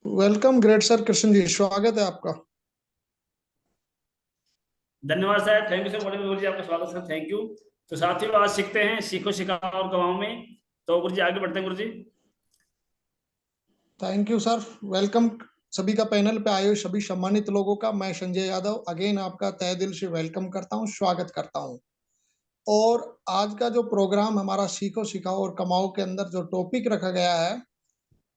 Welcome great sir Krishna ji, स्वागत है आपका। धन्यवाद सर। Thank you sir. बोले जी आपका स्वागत सर। Thank you. तो साथियों, आज सीखते हैं सीखो सिखाओ और कमाओ में। तो गुरु जी आगे बढ़ते हैं guru ji. Thank you sir. Welcome सभी का, पैनल पे आए हुए सभी सम्मानित लोगों का। मैं संजय यादव अगेन आपका तहे दिल से वेलकम करता हूं, स्वागत करता हूं। और आज का जो प्रोग्राम हमारा सीखो सिखाओ और कमाओ के अंदर जो टॉपिक रखा गया है,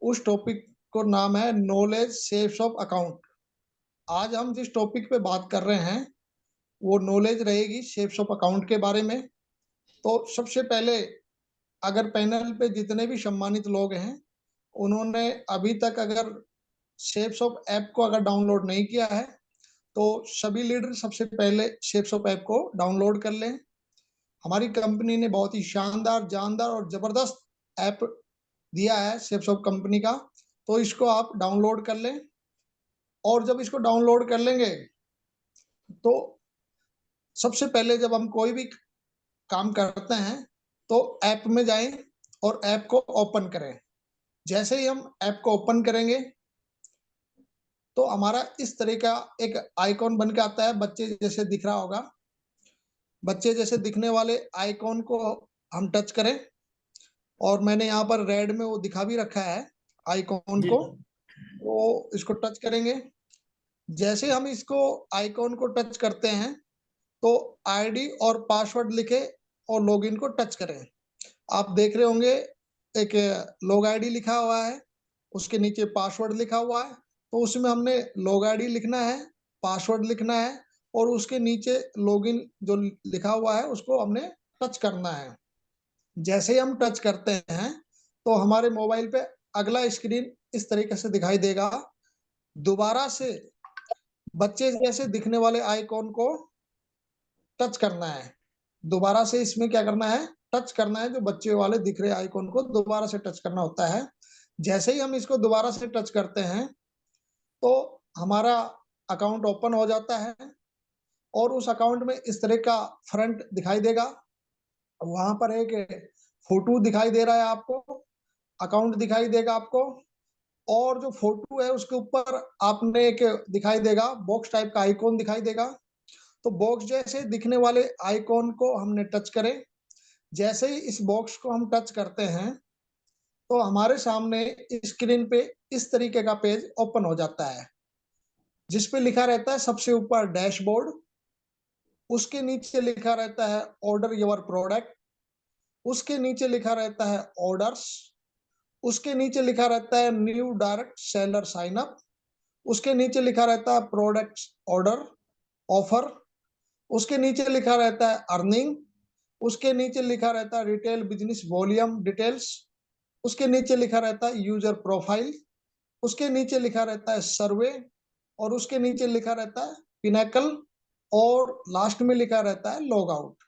उस टॉपिक को नाम है नॉलेज सेव्स ऑफ अकाउंट। आज हम जिस टॉपिक पे बात कर रहे हैं वो नॉलेज रहेगी सेव्स ऑफ अकाउंट के बारे में। तो सबसे पहले, अगर पैनल पे जितने भी सम्मानित लोग हैं उन्होंने अभी तक अगर शेप्स ऑफ ऐप को अगर डाउनलोड नहीं किया है तो सभी लीडर सबसे पहले शेप्स ऑफ ऐप को डाउनलोड कर लें। हमारी कंपनी ने बहुत ही शानदार, जानदार और जबरदस्त ऐप दिया है शेप्स ऑफ कंपनी का, तो इसको आप डाउनलोड कर लें। और जब इसको डाउनलोड कर लेंगे तो सबसे पहले जब हम कोई भी काम करते हैं तो ऐप में जाएं और ऐप को ओपन करें। जैसे ही हम ऐप को ओपन करेंगे तो हमारा इस तरह का एक आइकॉन बन के आता है, बच्चे जैसे दिख रहा होगा। बच्चे जैसे दिखने वाले आइकॉन को हम टच करें, और मैंने यहाँ पर रेड में वो दिखा भी रखा है आइकॉन जी को। वो इसको टच करेंगे। जैसे हम इसको आइकॉन को टच करते हैं तो आईडी और पासवर्ड लिखे और लॉगिन को टच करें। आप देख रहे होंगे एक लॉग आईडी लिखा हुआ है, उसके नीचे पासवर्ड लिखा हुआ है। तो उसमें हमने लॉग आईडी लिखना है, पासवर्ड लिखना है, और उसके नीचे लॉगिन जो लिखा हुआ है उसको हमने टच करना है। जैसे ही हम टच करते हैं तो हमारे मोबाइल पे अगला स्क्रीन इस तरीके से दिखाई देगा। दोबारा से बच्चे जैसे दिखने वाले आइकॉन को टच करना है। दोबारा से इसमें क्या करना है, टच करना है। जो बच्चे वाले दिख रहे आइकॉन को दोबारा से टच करना होता है। जैसे ही हम इसको दोबारा से टच करते हैं तो हमारा अकाउंट ओपन हो जाता है, और उस अकाउंट में इस तरह का फ्रंट दिखाई देगा। वहां पर एक फोटो दिखाई दे रहा है आपको, अकाउंट दिखाई देगा आपको। और जो फोटो है उसके ऊपर आपने एक दिखाई देगा बॉक्स टाइप का आइकॉन दिखाई देगा। तो बॉक्स जैसे दिखने वाले आइकॉन को हमने टच करें। जैसे ही इस बॉक्स को हम टच करते हैं तो हमारे सामने स्क्रीन पे इस तरीके का पेज ओपन हो जाता है, जिसपे लिखा रहता है सबसे ऊपर डैशबोर्ड। उसके नीचे लिखा रहता है ऑर्डर योर प्रोडक्ट। उसके नीचे लिखा रहता है ऑर्डर्स। उसके नीचे लिखा रहता है new direct seller sign up. उसके नीचे लिखा रहता है प्रोडक्ट ऑर्डर ऑफर। उसके नीचे लिखा रहता है अर्निंग। उसके नीचे लिखा रहता है रिटेल बिजनेस वॉल्यूम डिटेल्स। उसके नीचे लिखा रहता है यूजर प्रोफाइल। उसके नीचे लिखा रहता है सर्वे। और उसके नीचे लिखा रहता है पिनेकल। और लास्ट में लिखा रहता है लॉग आउट।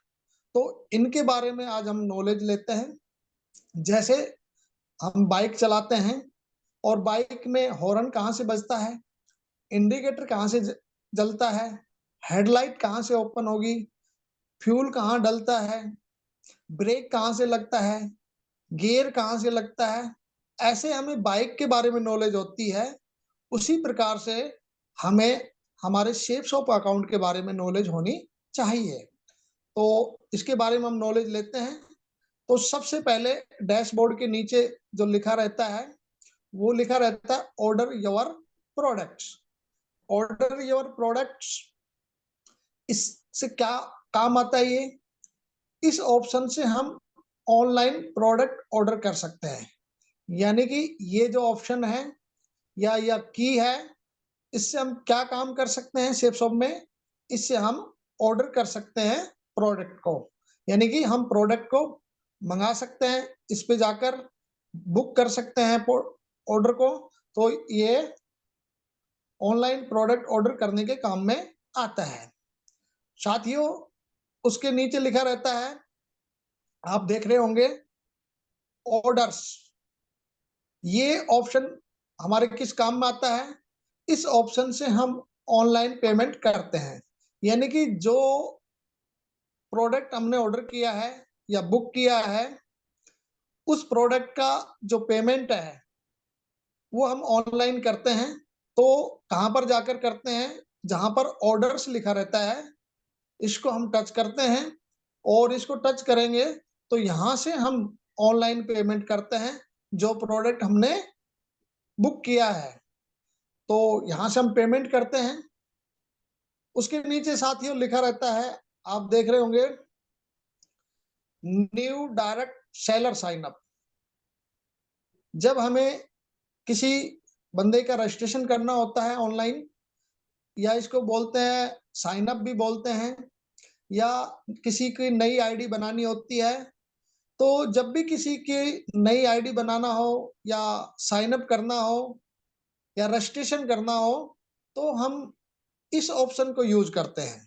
तो इनके बारे में आज हम नॉलेज लेते हैं। जैसे हम बाइक चलाते हैं और बाइक में हॉर्न कहाँ से बजता है, इंडिकेटर कहाँ से जलता है, हेडलाइट कहाँ से ओपन होगी, फ्यूल कहाँ डलता है, ब्रेक कहाँ से लगता है, गियर कहाँ से लगता है, ऐसे हमें बाइक के बारे में नॉलेज होती है। उसी प्रकार से हमें हमारे शेप्स ऑफ अकाउंट के बारे में नॉलेज होनी चाहिए। तो इसके बारे में हम नॉलेज लेते हैं। तो सबसे पहले डैशबोर्ड के नीचे जो लिखा रहता है वो लिखा रहता है order your products. Order your products, इससे क्या काम आता है ये? इस ऑप्शन से हम ऑनलाइन प्रोडक्ट ऑर्डर कर सकते हैं। यानी कि ये जो ऑप्शन है या की है, इससे हम क्या काम कर सकते हैं शेपशॉप में? इससे हम ऑर्डर कर सकते हैं प्रोडक्ट को। यानी कि हम प्रोडक्ट को मंगा सकते हैं, इस पे जाकर बुक कर सकते हैं ऑर्डर को। तो ये ऑनलाइन प्रोडक्ट ऑर्डर करने के काम में आता है। साथियों, उसके नीचे लिखा रहता है, आप देख रहे होंगे ऑर्डर्स। ये ऑप्शन हमारे किस काम में आता है? इस ऑप्शन से हम ऑनलाइन पेमेंट करते हैं। यानी कि जो प्रोडक्ट हमने ऑर्डर किया है या बुक किया है, उस प्रोडक्ट का जो पेमेंट है वो हम ऑनलाइन करते हैं। तो कहाँ पर जाकर करते हैं? जहाँ पर ऑर्डर्स लिखा रहता है, इसको हम टच करते हैं और इसको टच करेंगे तो यहाँ से हम ऑनलाइन पेमेंट करते हैं जो प्रोडक्ट हमने बुक किया है। तो यहाँ से हम पेमेंट करते हैं। उसके नीचे साथियों लिखा रहता है, आप देख रहे होंगे, new direct seller sign up. जब हमें किसी बंदे का रजिस्ट्रेशन करना होता है ऑनलाइन, या इसको बोलते हैं साइन अप भी बोलते हैं, या किसी की नई आईडी बनानी होती है, तो जब भी किसी की नई आईडी बनाना हो या साइन अप करना हो या रजिस्ट्रेशन करना हो, तो हम इस ऑप्शन को यूज करते हैं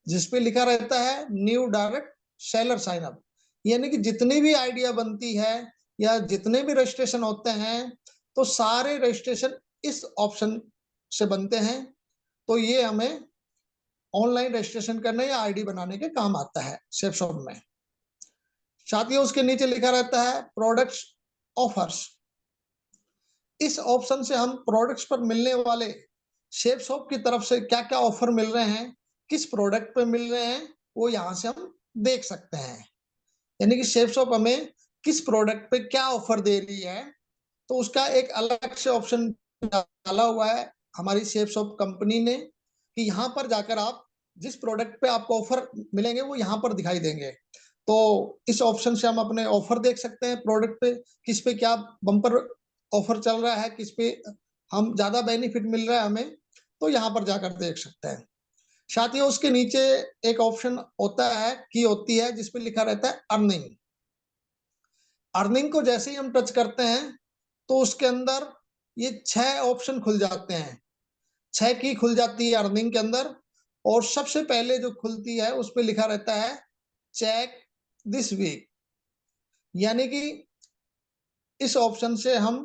जिसपे लिखा रहता है new direct seller sign up. यानी कि जितनी भी आइडिया बनती है या जितने भी रजिस्ट्रेशन होते हैं, तो सारे रजिस्ट्रेशन इस ऑप्शन से बनते हैं। तो ये हमें ऑनलाइन रजिस्ट्रेशन करने या आईडी बनाने के काम आता है शेपशॉप में। साथियों उसके नीचे लिखा रहता है प्रोडक्ट्स ऑफर्स। इस ऑप्शन से हम प्रोडक्ट्स पर मिलने वाले शेपशॉप की तरफ से क्या क्या ऑफर मिल रहे हैं, किस प्रोडक्ट पे मिल रहे हैं, वो यहाँ से हम देख सकते हैं। यानी कि शेपशॉप हमें किस प्रोडक्ट पे क्या ऑफर दे रही है, तो उसका एक अलग से ऑप्शन डाला हुआ है हमारी शेपशॉप कंपनी ने कि यहाँ पर जाकर आप जिस प्रोडक्ट पे आपको ऑफर मिलेंगे वो यहाँ पर दिखाई देंगे। तो इस ऑप्शन से हम अपने ऑफर देख सकते हैं, प्रोडक्ट पे किस पे क्या बम्पर ऑफर चल रहा है, किस पे हम ज्यादा बेनिफिट मिल रहा है हमें, तो यहाँ पर जाकर देख सकते हैं। साथियों उसके नीचे एक ऑप्शन होता है की होती है जिसपे लिखा रहता है अर्निंग। अर्निंग को जैसे ही हम टच करते हैं तो उसके अंदर ये 6 ऑप्शन खुल जाते हैं। 6 की खुल जाती है अर्निंग के अंदर, और सबसे पहले जो खुलती है उस पे लिखा रहता है चेक दिस वीक। यानी कि इस ऑप्शन से हम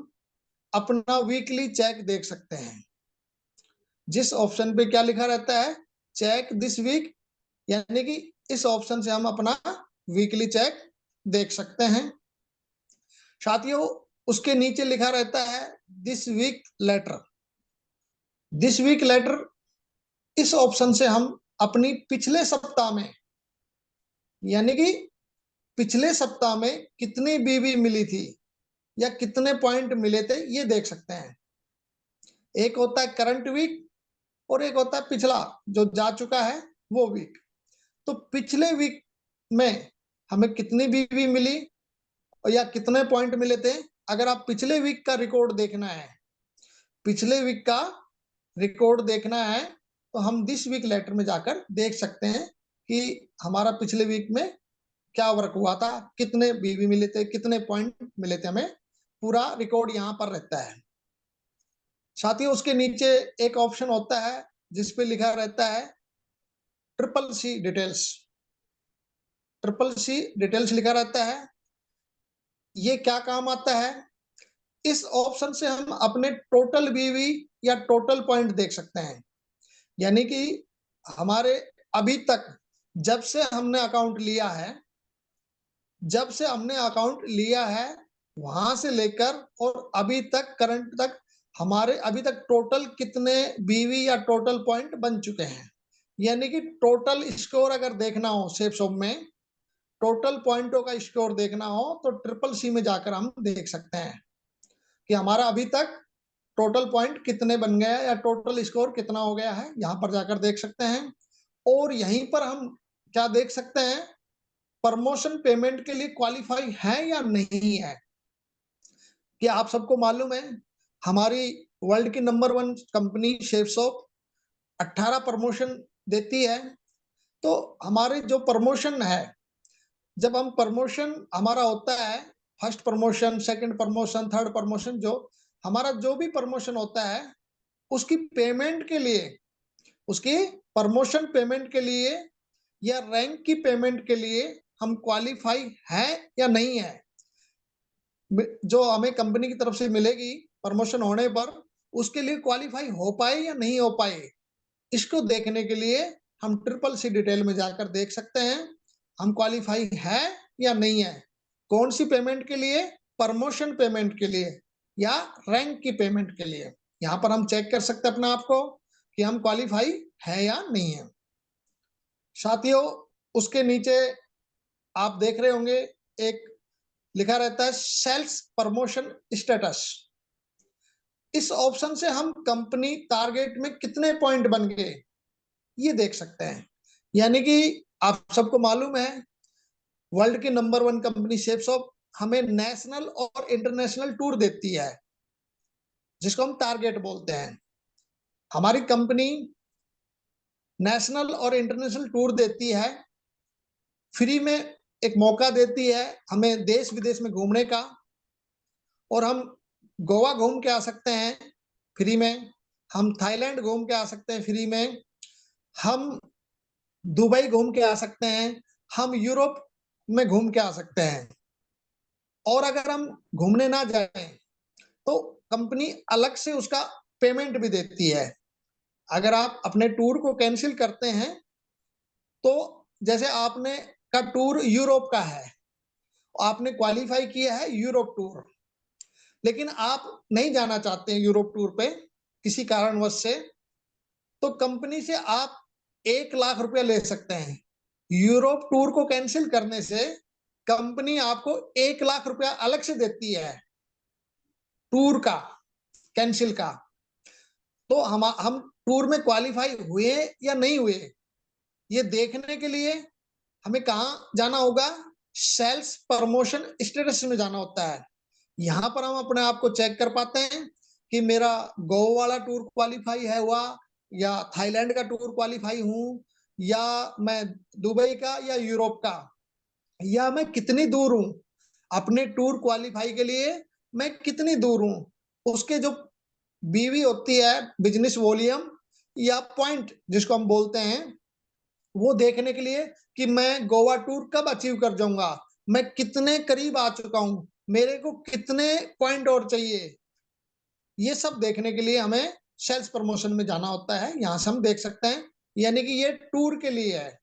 अपना वीकली चेक देख सकते हैं। जिस ऑप्शन पे क्या लिखा रहता है चेक दिस वीक, यानी कि इस ऑप्शन से हम अपना वीकली चेक देख सकते हैं। साथियों उसके नीचे लिखा रहता है this week letter. This week letter, इस ऑप्शन से हम अपनी पिछले सप्ताह में, यानी कि पिछले सप्ताह में कितनी बीवी मिली थी या कितने पॉइंट मिले थे, ये देख सकते हैं। एक होता है करंट वीक और एक होता है पिछला जो जा चुका है वो वीक। तो पिछले वीक में हमें कितनी बीवी मिली या कितने पॉइंट मिले थे, अगर आप पिछले वीक का रिकॉर्ड देखना है, पिछले वीक का रिकॉर्ड देखना है, तो हम दिस वीक लेटर में जाकर देख सकते हैं कि हमारा पिछले वीक में क्या वर्क हुआ था, कितने बीवी मिले थे, कितने पॉइंट मिले थे, हमें पूरा रिकॉर्ड यहाँ पर रहता है। साथियों उसके नीचे एक ऑप्शन होता है जिसपे लिखा रहता है triple C details. Triple C details लिखा रहता है। ये क्या काम आता है? इस ऑप्शन से हम अपने टोटल बीवी या टोटल पॉइंट देख सकते हैं। यानी कि हमारे अभी तक जब से हमने अकाउंट लिया है, जब से हमने अकाउंट लिया है वहां से लेकर और अभी तक करंट तक हमारे अभी तक टोटल कितने बीवी या टोटल पॉइंट बन चुके हैं। यानी कि टोटल स्कोर अगर देखना हो शेपशॉप में, टोटल पॉइंटों का स्कोर देखना हो, तो ट्रिपल सी में जाकर हम देख सकते हैं कि हमारा अभी तक टोटल पॉइंट कितने बन गया या टोटल स्कोर कितना हो गया है, यहाँ पर जाकर देख सकते हैं। और यहीं पर हम क्या देख सकते हैं, प्रमोशन पेमेंट के लिए क्वालिफाई है या नहीं है। कि आप सबको मालूम है हमारी वर्ल्ड की नंबर 1 कंपनी शेपशॉप 18 प्रमोशन देती है। तो हमारे जो प्रमोशन है, जब हम प्रमोशन हमारा होता है, first promotion, second promotion, third promotion, जो हमारा जो भी प्रमोशन होता है उसकी पेमेंट के लिए, उसकी प्रमोशन पेमेंट के लिए या रैंक की पेमेंट के लिए हम क्वालिफाई है या नहीं है, जो हमें कंपनी की तरफ से मिलेगी प्रमोशन होने पर, उसके लिए क्वालिफाई हो पाए या नहीं हो पाए, इसको देखने के लिए हम ट्रिपल सी डिटेल में जाकर देख सकते हैं हम क्वालिफाई है या नहीं है। कौन सी पेमेंट के लिए? प्रमोशन पेमेंट के लिए। या रैंक की पेमेंट के लिए। यहाँ पर हम चेक कर सकते हैं अपने आप को कि हम क्वालिफाई है या नहीं है। साथियों, उसके नीचे आप देख रहे होंगे एक लिखा रहता है सेल्स प्रमोशन स्टेटस। इस ऑप्शन से हम कंपनी टारगेट में कितने पॉइंट बन गए ये देख सकते हैं। यानी कि आप सबको मालूम है वर्ल्ड की नंबर 1 कंपनी शेपसॉफ्ट हमें नेशनल और इंटरनेशनल टूर देती है, जिसको हम टारगेट बोलते हैं। हमारी कंपनी नेशनल और इंटरनेशनल टूर देती है, फ्री में एक मौका देती है हमें देश विदेश में घूमने का, और हम गोवा घूम के आ सकते हैं फ्री में, हम थाईलैंड घूम के आ सकते हैं फ्री में, हम दुबई घूम के आ सकते हैं, हम यूरोप में घूम के आ सकते हैं। और अगर हम घूमने ना जाएं तो कंपनी अलग से उसका पेमेंट भी देती है। अगर आप अपने टूर को कैंसिल करते हैं तो जैसे आपने का टूर यूरोप का है, आपने क्वालिफाई किया है यूरोप टूर, लेकिन आप नहीं जाना चाहते हैं यूरोप टूर पे किसी कारणवश से, तो कंपनी से आप 1,00,000 रुपया ले सकते हैं। यूरोप टूर को कैंसिल करने से कंपनी आपको 1,00,000 रुपया अलग से देती है टूर का कैंसिल का। तो हम टूर में क्वालिफाई हुए या नहीं हुए ये देखने के लिए हमें कहाँ जाना होगा? सेल्स प्रमोशन स्टेटस में जाना होता है। यहाँ पर हम अपने आप को चेक कर पाते हैं कि मेरा गोवा वाला टूर क्वालिफाई है हुआ, या थाईलैंड का टूर क्वालिफाई हूँ, या मैं दुबई का या यूरोप का, या मैं कितनी दूर हूँ अपने टूर क्वालिफाई के लिए, मैं कितनी दूर हूँ। उसके जो बीवी होती है बिजनेस वॉल्यूम या पॉइंट जिसको हम बोलते हैं, वो देखने के लिए कि मैं गोवा टूर कब अचीव कर जाऊंगा, मैं कितने करीब आ चुका हूं, मेरे को कितने पॉइंट और चाहिए, ये सब देखने के लिए हमें सेल्स प्रमोशन में जाना होता है। यहां से हम देख सकते हैं, यानी कि ये टूर के लिए है।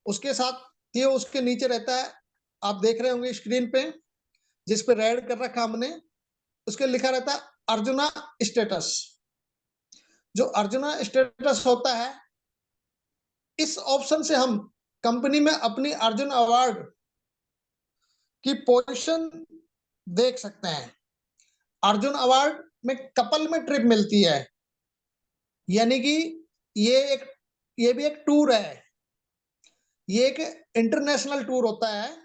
उसके साथ ये उसके नीचे रहता है, आप देख रहे होंगे स्क्रीन पे जिस पे रेड कर रखा हमने, उसके लिखा रहता है अर्जुना स्टेटस। जो अर्जुना स्टेटस होता है, इस ऑप्शन से हम कंपनी में अपनी अर्जुन अवार्ड की पोजीशन देख सकते हैं। अर्जुन अवार्ड में कपल में ट्रिप मिलती है, यानी कि ये भी एक टूर है। ये एक इंटरनेशनल टूर होता है,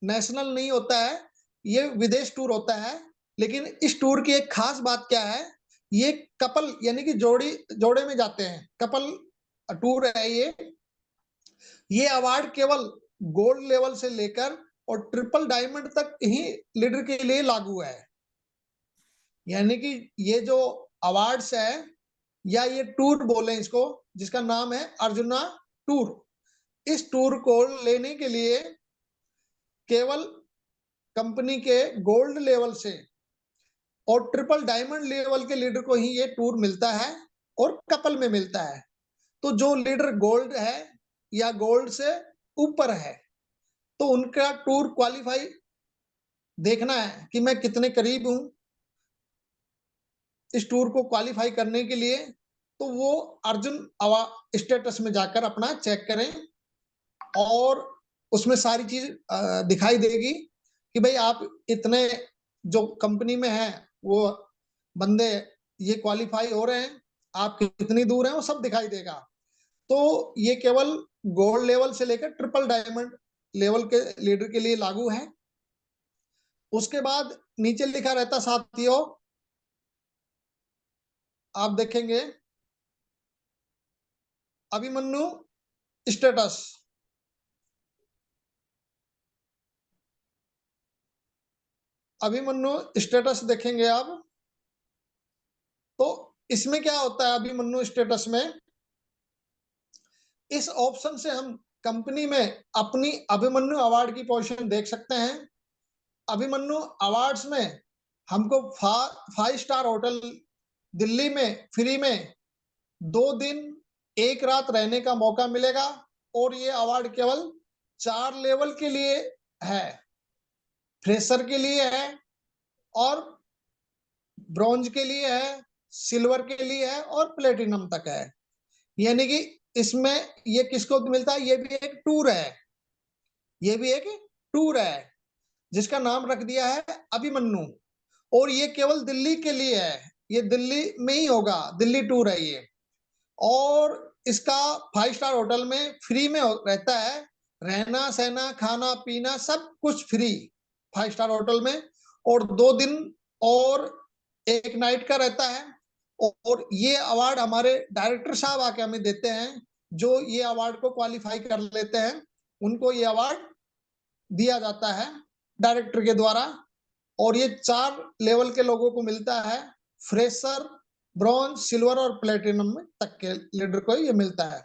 नेशनल नहीं होता है, ये विदेश टूर होता है। लेकिन इस टूर की एक खास बात क्या है, ये कपल यानी कि जोड़े में जाते हैं, कपल टूर है ये अवार्ड केवल गोल्ड लेवल से लेकर और ट्रिपल डायमंड तक ही लीडर के लिए लागू है। यानी कि ये जो अवार्ड्स है या ये टूर बोले इसको, जिसका नाम है अर्जुना टूर, इस टूर को लेने के लिए केवल कंपनी के गोल्ड लेवल से और ट्रिपल डायमंड लेवल के लीडर को ही ये टूर मिलता है, और कपल में मिलता है। तो जो लीडर गोल्ड है या गोल्ड से ऊपर है, तो उनका टूर क्वालिफाई देखना है कि मैं कितने करीब हूं इस टूर को क्वालिफाई करने के लिए। तो वो अर्जुन स्टेटस में जाकर अपना चेक करें, और उसमें सारी चीज दिखाई देगी कि भाई आप इतने जो कंपनी में है वो बंदे ये क्वालिफाई हो रहे हैं, आप कितनी दूर हैं वो सब दिखाई देगा। तो ये केवल गोल्ड लेवल से लेकर ट्रिपल डायमंड लेवल के लीडर के लिए लागू है। उसके बाद नीचे लिखा रहता साथियों, आप देखेंगे अभिमन्यु स्टेटस। अभिमन्यु स्टेटस देखेंगे आप, तो इसमें क्या होता है अभिमन्यु स्टेटस में, इस ऑप्शन से हम कंपनी में अपनी अभिमन्यु अवार्ड की पोजीशन देख सकते हैं। अभिमन्यु अवार्ड्स में हमको 5 स्टार होटल दिल्ली में फ्री में 2 दिन 1 रात रहने का मौका मिलेगा, और ये अवार्ड केवल 4 लेवल के लिए है, फ्रेशर के लिए है और ब्रॉन्ज के लिए है, सिल्वर के लिए है और प्लेटिनम तक है। यानी कि इसमें ये किसको मिलता है, ये भी एक टूर है, ये भी एक टूर है जिसका नाम रख दिया है अभिमन्यु। और ये केवल दिल्ली के लिए है, ये दिल्ली में ही होगा, दिल्ली टूर है ये। और इसका 5 स्टार होटल में फ्री में रहता है, रहना सहना खाना पीना सब कुछ फ्री 5 स्टार होटल में। और 2 दिन और 1 नाइट का रहता है। और ये अवार्ड हमारे डायरेक्टर साहब आके हमें देते हैं, जो ये अवार्ड को क्वालिफाई कर लेते हैं उनको ये अवार्ड दिया जाता है डायरेक्टर के द्वारा। और ये 4 लेवल के लोगों को मिलता है, फ्रेशर, ब्रॉन्ज, सिल्वर और प्लेटिनम में तक के लीडर को ये मिलता है।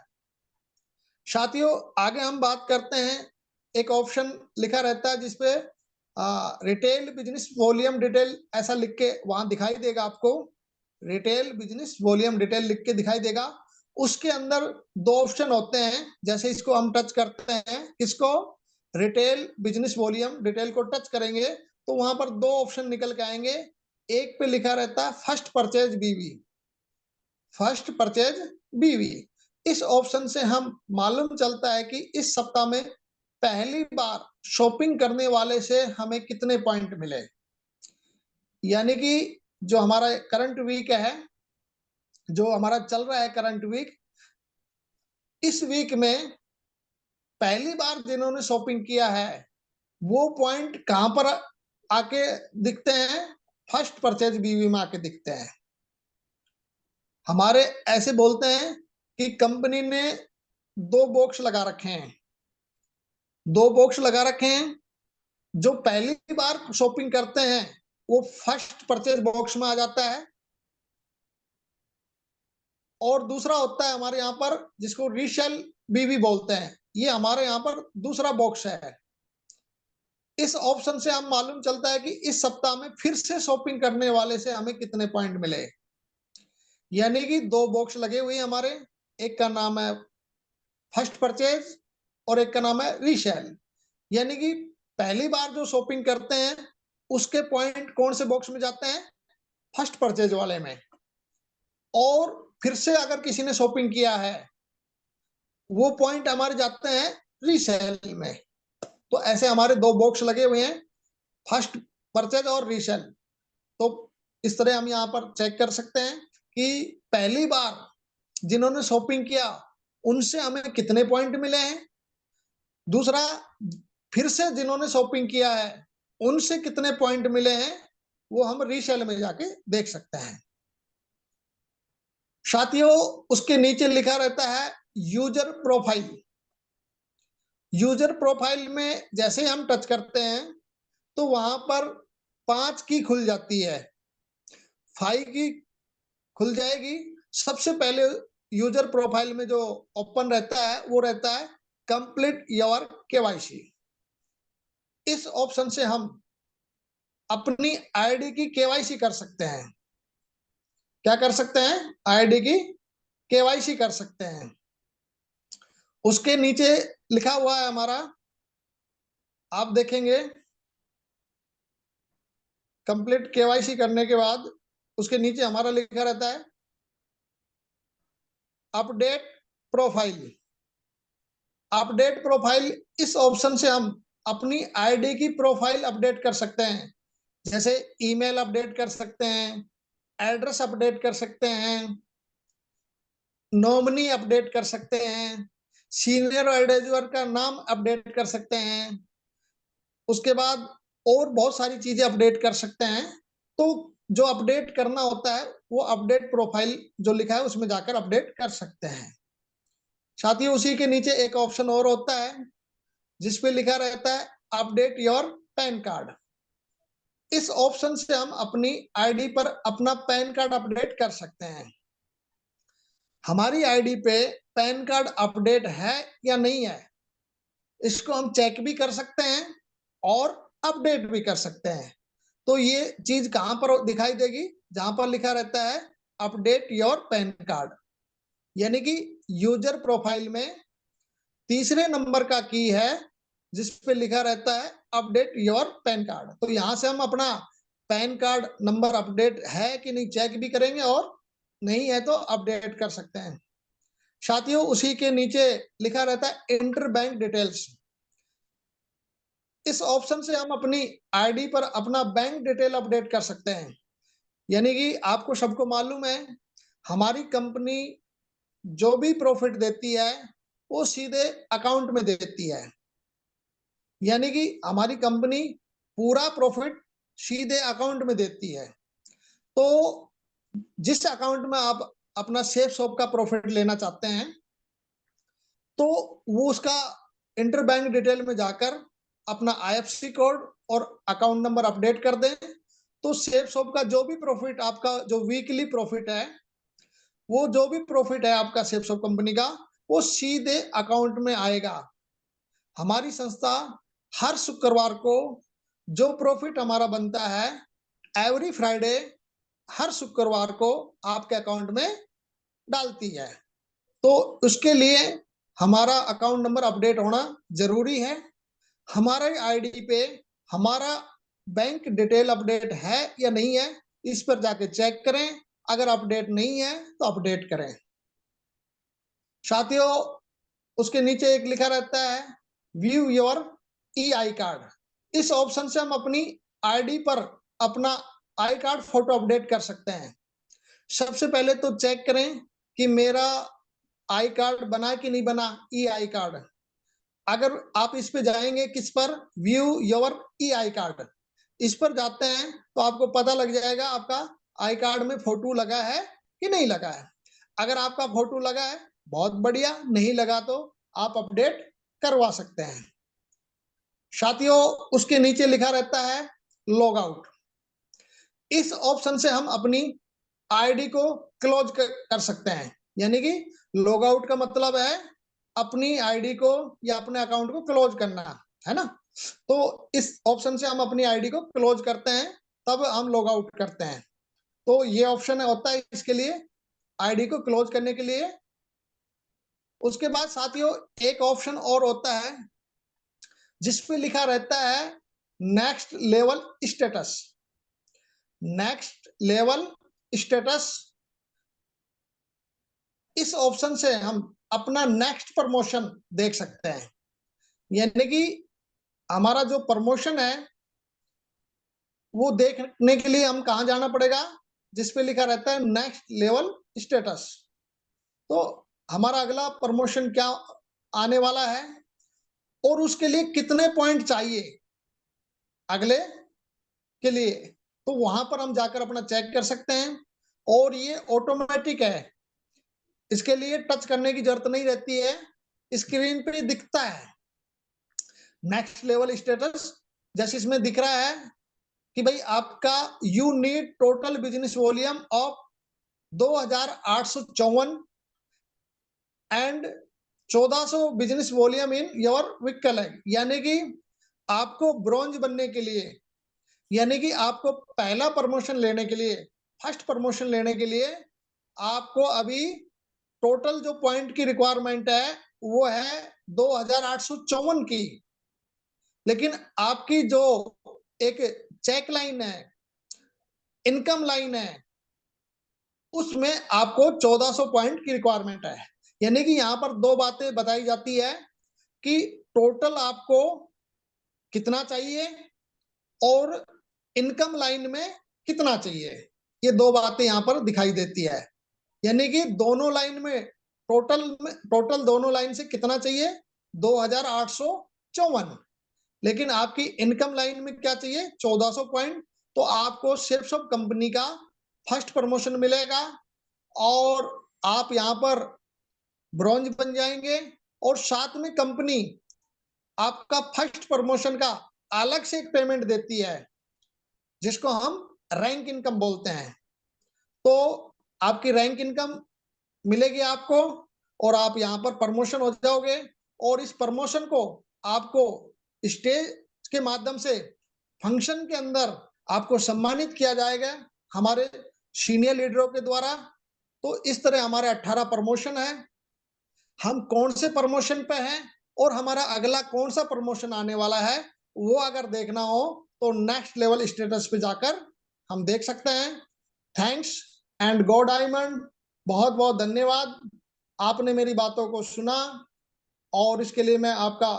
साथियों आगे हम बात करते हैं, एक ऑप्शन लिखा रहता है जिसपे रिटेल बिजनेस वॉल्यूम डिटेल ऐसा लिख के वहां दिखाई देगा आपको, रिटेल बिजनेस वॉल्यूम डिटेल लिख के दिखाई देगा। उसके अंदर 2 ऑप्शन होते हैं, जैसे इसको हम टच करते हैं, इसको रिटेल बिजनेस वॉल्यूम डिटेल को टच करेंगे तो वहां पर 2 ऑप्शन निकल के आएंगे। एक पे लिखा रहता है फर्स्ट परचेज बीवी, फर्स्ट परचेज बीवी। इस ऑप्शन से हम मालूम चलता है कि इस सप्ताह में पहली बार शॉपिंग करने वाले से हमें कितने पॉइंट मिले। यानी कि जो हमारा करंट वीक है, जो हमारा चल रहा है करंट वीक, इस वीक में पहली बार जिन्होंने शॉपिंग किया है वो पॉइंट कहां पर आके दिखते हैं, फर्स्ट परचेज बीवी में आके दिखते हैं। हमारे ऐसे बोलते हैं कि कंपनी ने 2 बॉक्स लगा रखे हैं, 2 बॉक्स लगा रखे हैं। जो पहली बार शॉपिंग करते हैं वो फर्स्ट परचेज बॉक्स में आ जाता है। और दूसरा होता है हमारे यहाँ पर जिसको रीसेल बीवी बोलते हैं, ये हमारे यहाँ पर दूसरा बॉक्स है। इस ऑप्शन से हम मालूम चलता है कि इस सप्ताह में फिर से शॉपिंग करने वाले से हमें कितने पॉइंट मिले। यानी कि 2 बॉक्स लगे हुए हैं हमारे, एक का नाम है फर्स्ट परचेज और एक का नाम है रीसेल। यानी कि पहली बार जो शॉपिंग करते हैं उसके पॉइंट कौन से बॉक्स में जाते हैं, फर्स्ट परचेज वाले में। और फिर से अगर किसी ने शॉपिंग किया है वो पॉइंट हमारे जाते हैं रीसेल में। तो ऐसे हमारे 2 बॉक्स लगे हुए हैं, फर्स्ट परचेज और रीसेल। तो इस तरह हम यहाँ पर चेक कर सकते हैं कि पहली बार जिन्होंने शॉपिंग किया उनसे हमें कितने पॉइंट मिले हैं। दूसरा, फिर से जिन्होंने शॉपिंग किया है उनसे कितने पॉइंट मिले हैं, वो हम रीसेल में जाके देख सकते हैं। साथियों उसके नीचे लिखा रहता है यूजर प्रोफाइल। यूजर प्रोफाइल में जैसे हम टच करते हैं तो वहां पर 5 की खुल जाती है, 5 की खुल जाएगी। सबसे पहले यूजर प्रोफाइल में जो ओपन रहता है वो रहता है कंप्लीट योर केवाईसी। इस ऑप्शन से हम अपनी आईडी की केवाईसी कर सकते हैं। क्या कर सकते हैं, आईडी की केवाईसी कर सकते हैं। उसके नीचे लिखा हुआ है हमारा, आप देखेंगे कंप्लीट केवाईसी करने के बाद उसके नीचे हमारा लिखा रहता है अपडेट प्रोफाइल। अपडेट प्रोफाइल, इस ऑप्शन से हम अपनी आईडी की प्रोफाइल अपडेट कर सकते हैं। जैसे ईमेल अपडेट कर सकते हैं, एड्रेस अपडेट कर सकते हैं, नॉमिनी अपडेट कर सकते हैं, सीनियर एडवाइजर का नाम अपडेट कर सकते हैं। उसके बाद और बहुत सारी चीजें अपडेट कर सकते हैं। तो जो अपडेट करना होता है वो अपडेट प्रोफाइल जो लिखा है उसमें जाकर अपडेट कर सकते हैं। साथ ही उसी के नीचे एक ऑप्शन और होता है जिसपे लिखा रहता है अपडेट योर पैन कार्ड। इस ऑप्शन से हम अपनी आईडी पर अपना पैन कार्ड अपडेट कर सकते हैं। हमारी आईडी पे पैन कार्ड अपडेट है या नहीं है इसको हम चेक भी कर सकते हैं और अपडेट भी कर सकते हैं। तो ये चीज कहां पर दिखाई देगी, जहां पर लिखा रहता है अपडेट योर पैन कार्ड। यानी कि यूजर प्रोफाइल में तीसरे नंबर का की है जिस पे लिखा रहता है अपडेट योर पैन कार्ड। तो यहां से हम अपना पैन कार्ड नंबर अपडेट है कि नहीं चेक भी करेंगे, और नहीं है तो अपडेट कर सकते हैं। साथियों, उसी के नीचे लिखा रहता है इंटर बैंक डिटेल्स। इस ऑप्शन से हम अपनी आईडी पर अपना बैंक डिटेल अपडेट कर सकते हैं। यानी कि आपको सबको मालूम है, हमारी कंपनी जो भी प्रॉफिट देती है वो सीधे अकाउंट में देती है। यानी कि हमारी कंपनी पूरा प्रॉफिट सीधे अकाउंट में देती है। तो जिस अकाउंट में आप अपना सेफ शॉप का प्रॉफिट लेना चाहते हैं, तो वो उसका इंटर बैंक डिटेल में जाकर अपना आईएफएससी कोड और अकाउंट नंबर अपडेट कर दें, तो सेफ शॉप का जो भी प्रॉफिट, आपका जो वीकली प्रॉफिट है, वो जो भी प्रॉफिट है आपका सेफ शॉप कंपनी का, वो सीधे अकाउंट में आएगा। हमारी संस्था हर शुक्रवार को जो प्रॉफिट हमारा बनता है, एवरी फ्राइडे, हर शुक्रवार को आपके अकाउंट में डालती है। तो उसके लिए हमारा अकाउंट नंबर अपडेट होना जरूरी है। हमारे आईडी पे हमारा बैंक डिटेल अपडेट है या नहीं है, इस पर जाके चेक करें। अगर अपडेट नहीं है तो अपडेट करें। साथियों, उसके नीचे एक लिखा रहता है view your E I card. इस ऑप्शन से हम अपनी आईडी पर अपना आई कार्ड फोटो अपडेट कर सकते हैं। सबसे पहले तो चेक करें कि मेरा आई कार्ड बना कि नहीं बना, ई आई कार्ड। अगर आप इस पे जाएंगे, किस पर, view your E I card, इस पर जाते हैं तो आपको पता लग जाएगा आपका आई कार्ड में फोटो लगा है कि नहीं लगा है। अगर आपका फोटो लगा है, बहुत बढ़िया, नहीं लगा तो आप अपडेट करवा सकते हैं। साथियों, उसके नीचे लिखा रहता है लॉग आउट। इस ऑप्शन से हम अपनी आईडी को क्लोज कर सकते हैं। यानी कि लॉग आउट का मतलब है अपनी आईडी को या अपने अकाउंट को क्लोज करना, है ना। तो इस ऑप्शन से हम अपनी आईडी को क्लोज करते हैं, तब हम लॉग आउट करते हैं। तो ये ऑप्शन होता है इसके लिए, आईडी को क्लोज करने के लिए। उसके बाद साथियों, एक ऑप्शन और होता है जिसपे लिखा रहता है next level status. Next level status, इस ऑप्शन से हम अपना नेक्स्ट प्रमोशन देख सकते हैं। यानी कि हमारा जो प्रमोशन है वो देखने के लिए हम कहां जाना पड़ेगा, जिसपे लिखा रहता है नेक्स्ट लेवल स्टेटस। तो हमारा अगला प्रमोशन क्या आने वाला है और उसके लिए कितने पॉइंट चाहिए अगले के लिए, तो वहां पर हम जाकर अपना चेक कर सकते हैं। और ये ऑटोमेटिक है, इसके लिए टच करने की जरूरत नहीं रहती है, स्क्रीन पे दिखता है नेक्स्ट लेवल स्टेटस। जैसे इसमें दिख रहा है कि भाई आपका you need total business volume of 2854 and 1400 business volume in your vehicle है। यानी कि आपको ब्रॉन्ज बनने के लिए, यानी कि आपको पहला प्रमोशन लेने के लिए, फर्स्ट प्रमोशन लेने के लिए आपको अभी टोटल जो पॉइंट की रिक्वायरमेंट है वो है 2854 की। लेकिन आपकी जो एक चेक लाइन है, इनकम लाइन है, उसमें आपको 1400 पॉइंट की रिक्वायरमेंट है। यानी कि यहाँ पर दो बातें बताई जाती है कि टोटल आपको कितना चाहिए और इनकम लाइन में कितना चाहिए। ये दो बातें यहाँ पर दिखाई देती है। यानी कि दोनों लाइन में टोटल दोनों लाइन से कितना चाहिए, 2854। लेकिन आपकी इनकम लाइन में क्या चाहिए, 1400 पॉइंट। तो आपको सेफ शॉप कंपनी का फर्स्ट प्रमोशन मिलेगा और आप यहाँ पर ब्रॉन्ज बन जाएंगे। और साथ में कंपनी आपका फर्स्ट प्रमोशन का अलग से एक पेमेंट देती है, जिसको हम रैंक इनकम बोलते हैं। तो आपकी रैंक इनकम मिलेगी आपको और आप यहाँ पर प्रमोशन हो जाओगे। और इस प्रमोशन को आपको स्टेज के माध्यम से फंक्शन के अंदर आपको सम्मानित किया जाएगा हमारे सीनियर लीडरों के द्वारा। तो इस तरह हमारे 18 प्रमोशन है। हम कौन से प्रमोशन पे हैं और हमारा अगला कौन सा प्रमोशन आने वाला है, वो अगर देखना हो तो नेक्स्ट लेवल स्टेटस पे जाकर हम देख सकते हैं। थैंक्स एंड गो डायमंड, बहुत बहुत धन्यवाद, आपने मेरी बातों को सुना और इसके लिए मैं आपका